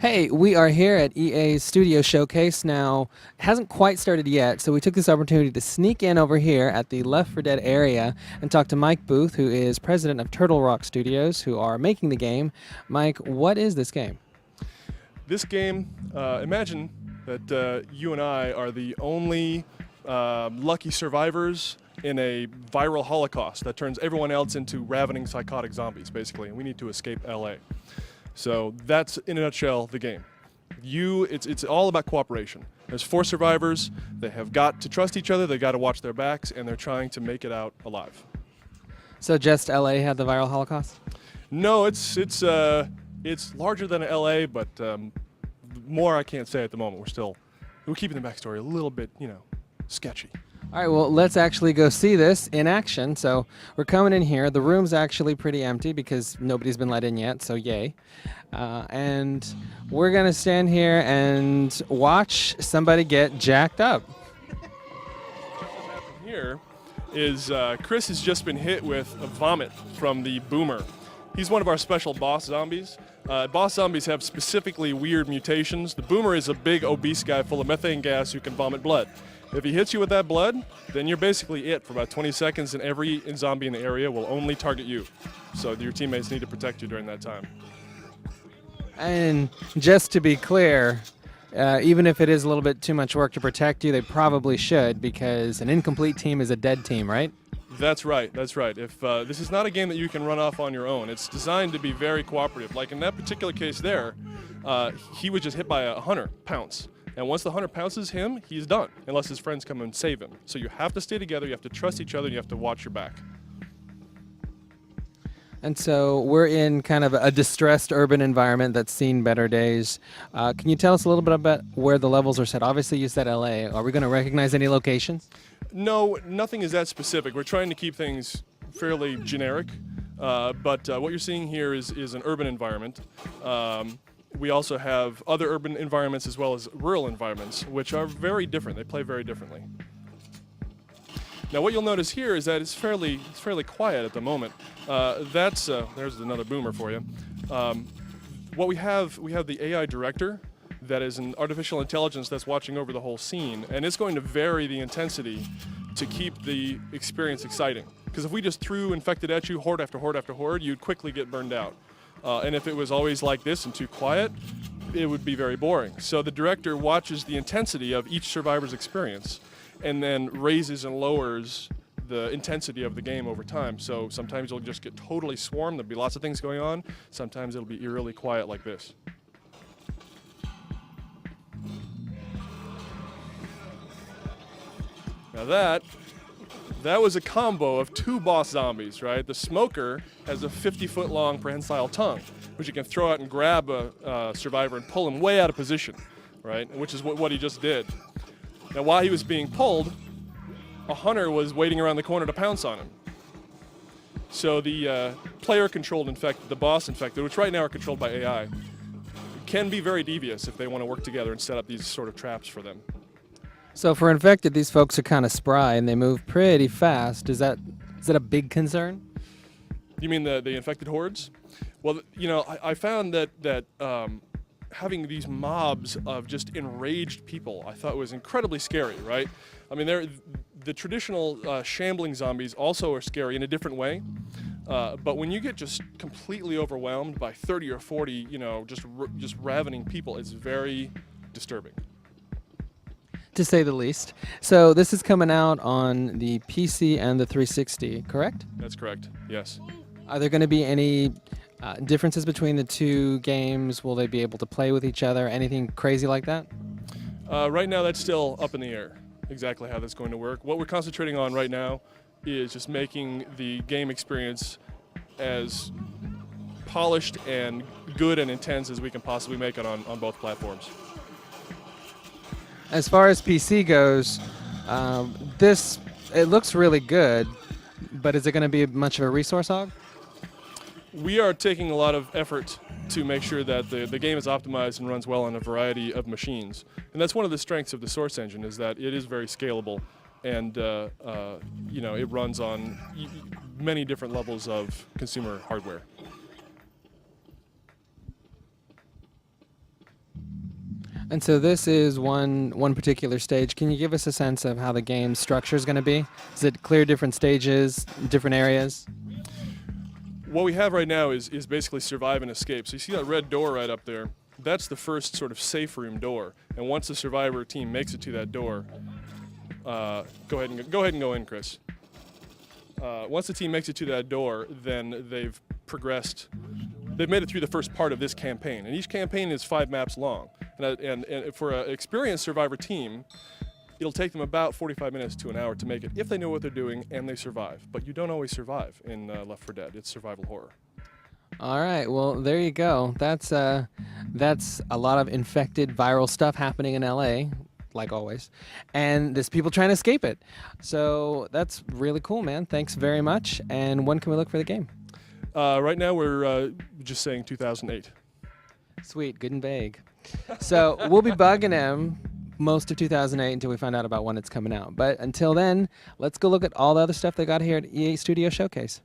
Hey, we are here at EA's Studio Showcase. Now, it hasn't quite started yet, so we took this opportunity to sneak in over here at the Left 4 Dead area and talk to Mike Booth, who is president of Turtle Rock Studios, who are making the game. Mike, what is this game? This game, imagine that you and I are the only lucky survivors in a viral holocaust that turns everyone else into ravening psychotic zombies, basically, and we need to escape LA. So that's, in a nutshell, the game. It's all about cooperation. There's 4 survivors. They have got to trust each other. They've got to watch their backs, and they're trying to make it out alive. So just LA had the viral holocaust? No, it's larger than LA, but more I can't say at the moment. We're keeping the backstory a little bit, sketchy. All right, well, let's actually go see this in action. So we're coming in here. The room's actually pretty empty because nobody's been let in yet, so yay. And we're going to stand here and watch somebody get jacked up. What happened here is Chris has just been hit with a vomit from the boomer. He's one of our special boss zombies. Boss zombies have specifically weird mutations. The boomer is a big obese guy full of methane gas who can vomit blood. If he hits you with that blood, then you're basically it for about 20 seconds, and every zombie in the area will only target you. So your teammates need to protect you during that time. And just to be clear, even if it is a little bit too much work to protect you, they probably should, because an incomplete team is a dead team, right? That's right, that's right. If this is not a game that you can run off on your own. It's designed to be very cooperative. Like in that particular case there, he was just hit by a hunter pounce. And once the hunter pounces him, he's done, unless his friends come and save him. So you have to stay together, you have to trust each other, and you have to watch your back. And so we're in kind of a distressed urban environment that's seen better days. Can you tell us a little bit about where the levels are set? Obviously, you said LA. Are we going to recognize any locations? No, nothing is that specific. We're trying to keep things fairly generic. But what you're seeing here is an urban environment. We also have other urban environments as well as rural environments, which are very different. They play very differently. Now, what you'll notice here is that it's fairly quiet at the moment. There's another boomer for you. What we have the AI director, that is an artificial intelligence that's watching over the whole scene, and it's going to vary the intensity to keep the experience exciting. Because if we just threw infected at you, horde after horde after horde, you'd quickly get burned out. And if it was always like this and too quiet, it would be very boring. So the director watches the intensity of each survivor's experience and then raises and lowers the intensity of the game over time. So sometimes you'll just get totally swarmed. There'll be lots of things going on. Sometimes it'll be eerily quiet like this. Now that was a combo of 2 boss zombies, right? The smoker has a 50-foot long prehensile tongue, which you can throw out and grab a survivor and pull him way out of position, right? Which is what he just did. Now, while he was being pulled, a hunter was waiting around the corner to pounce on him. So the player-controlled infected, the boss infected, which right now are controlled by AI, can be very devious if they want to work together and set up these sort of traps for them. So for infected, these folks are kind of spry and they move pretty fast. Is that a big concern? You mean the infected hordes? Well, I found that having these mobs of just enraged people, I thought was incredibly scary, right? I mean, the traditional shambling zombies also are scary in a different way. But when you get just completely overwhelmed by 30 or 40, just ravening people, it's very disturbing. To say the least. So this is coming out on the PC and the 360, correct? That's correct, yes. Are there going to be any differences between the 2 games? Will they be able to play with each other? Anything crazy like that? Right now, that's still up in the air, exactly how that's going to work. What we're concentrating on right now is just making the game experience as polished and good and intense as we can possibly make it on both platforms. As far as PC goes, it looks really good, but is it going to be much of a resource hog? We are taking a lot of effort to make sure that the game is optimized and runs well on a variety of machines. And that's one of the strengths of the Source engine, is that it is very scalable, and it runs on many different levels of consumer hardware. And so this is one particular stage. Can you give us a sense of how the game structure is going to be? Is it clear different stages, different areas? What we have right now is basically survive and escape. So you see that red door right up there? That's the first sort of safe room door. And once the survivor team makes it to that door, go ahead and go in, Chris. Once the team makes it to that door, then they've progressed. They've made it through the first part of this campaign, and each campaign is 5 maps long. And for an experienced survivor team, it'll take them about 45 minutes to an hour to make it if they know what they're doing and they survive. But you don't always survive in Left 4 Dead. It's survival horror. All right, well, there you go. That's a lot of infected viral stuff happening in LA, like always, and there's people trying to escape it. So that's really cool, man. Thanks very much. And when can we look for the game? Right now we're just saying 2008. Sweet, good and vague. So we'll be bugging him most of 2008 until we find out about when it's coming out. But until then, let's go look at all the other stuff they got here at EA Studio Showcase.